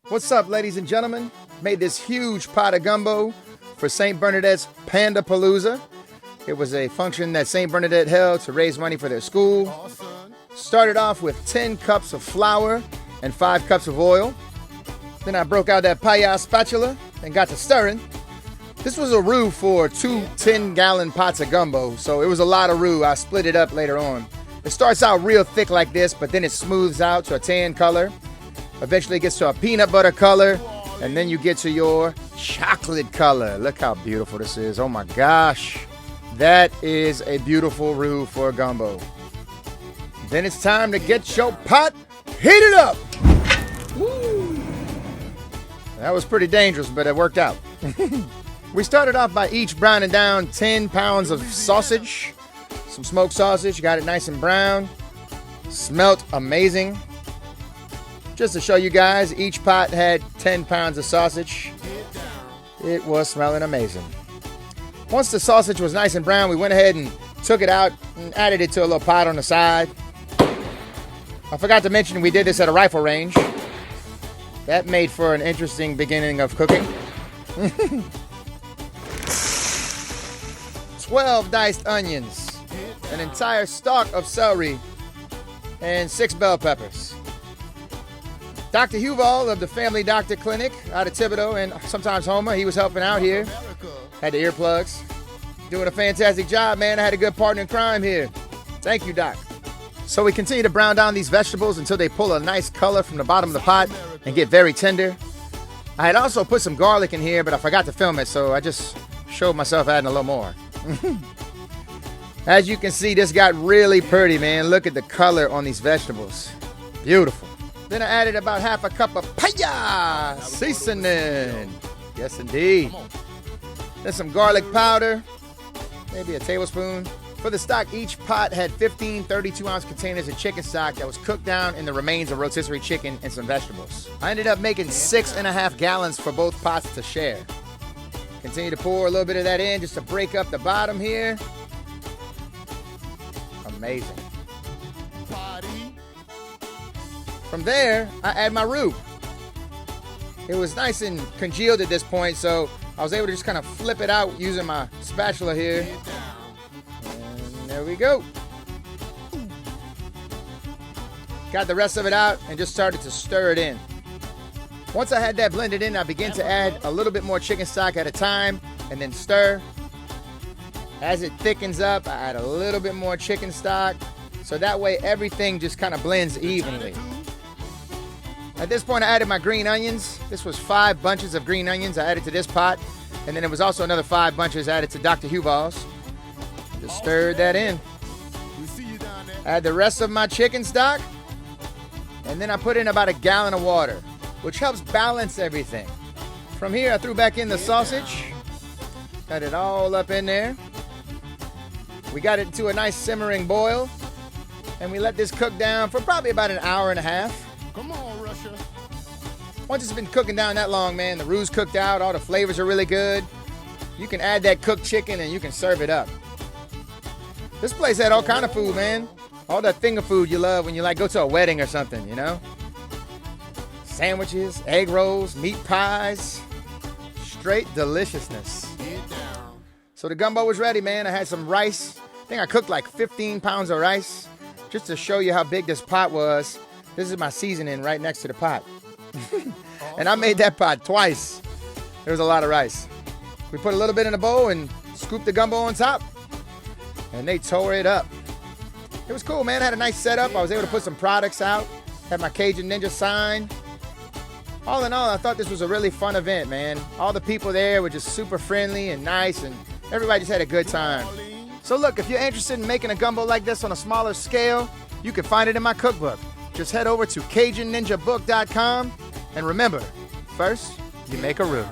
What's up, ladies and gentlemen? Made this huge pot of gumbo for St. Bernadette's Panda Palooza. It was a function that St. Bernadette held to raise money for their school. Started off with 10 cups of flour and 5 cups of oil. Then I broke out that Pi-YAHHHH spatula and got to stirring. This was a roux for 2 10-gallon pots of gumbo, so it was a lot of roux. I split it up later on. It starts out real thick like this, but then it smooths out to a tan color. Eventually it gets to a peanut butter color, and then you get to your chocolate color. Look how beautiful this is. Oh my gosh. That is a beautiful roux for gumbo. Then it's time to get your pot heated up. Woo. That was pretty dangerous, but it worked out. We started off by each browning down 10 pounds of sausage. Some smoked sausage, got it nice and brown. Smelt amazing. Just to show you guys, each pot had 10 pounds of sausage. It was smelling amazing. Once the sausage was nice and brown, we went ahead and took it out and added it to a little pot on the side. I forgot to mention we did this at a rifle range. That made for an interesting beginning of cooking. 12 diced onions, an entire stalk of celery, and 6 bell peppers. Dr. Huval of the Family Doctor Clinic out of Thibodeau, and sometimes Homer, he was helping out here. Had the earplugs. Doing a fantastic job, man. I had a good partner in crime here. Thank you, Doc. So we continue to brown down these vegetables until they pull a nice color from the bottom of the pot and get very tender. I had also put some garlic in here, but I forgot to film it, so I just showed myself adding a little more. As you can see, this got really pretty, man. Look at the color on these vegetables. Beautiful. Then I added about half a cup of Pi-YAHHHH seasoning. Yes, indeed. Then some garlic powder, maybe a tablespoon. For the stock, each pot had 15 32-ounce containers of chicken stock that was cooked down in the remains of rotisserie chicken and some vegetables. I ended up making 6.5 gallons for both pots to share. Continue to pour a little bit of that in just to break up the bottom here. Amazing. From there, I add my roux. It was nice and congealed at this point, so I was able to just kind of flip it out using my spatula here. And there we go. Got the rest of it out and just started to stir it in. Once I had that blended in, I began to add a little bit more chicken stock at a time and then stir. As it thickens up, I add a little bit more chicken stock, so that way everything just kind of blends evenly. At this point, I added my green onions. This was 5 bunches of green onions I added to this pot, and then there was also another 5 bunches added to Dr. Huval's. Just stirred that in. Add the rest of my chicken stock, and then I put in about a gallon of water, which helps balance everything. From here, I threw back in the sausage. Got it all up in there. We got it to a nice simmering boil, and we let this cook down for probably about an hour and a half. Come on, Russia. Once it's been cooking down that long, man, the roux's cooked out, all the flavors are really good. You can add that cooked chicken and you can serve it up. This place had all kind of food, man. All that finger food you love when you go to a wedding or something, you know? Sandwiches, egg rolls, meat pies. Straight deliciousness. So the gumbo was ready, man. I had some rice. I think I cooked like 15 pounds of rice. Just to show you how big this pot was. This is my seasoning right next to the pot. And I made that pot twice. There was a lot of rice. We put a little bit in a bowl and scooped the gumbo on top. And they tore it up. It was cool, man. I had a nice setup. I was able to put some products out. Had my Cajun Ninja sign. All in all, I thought this was a really fun event, man. All the people there were just super friendly and nice, and everybody just had a good time. So look, if you're interested in making a gumbo like this on a smaller scale, you can find it in my cookbook. Just head over to CajunNinjaBook.com, and remember, first, you make a roux.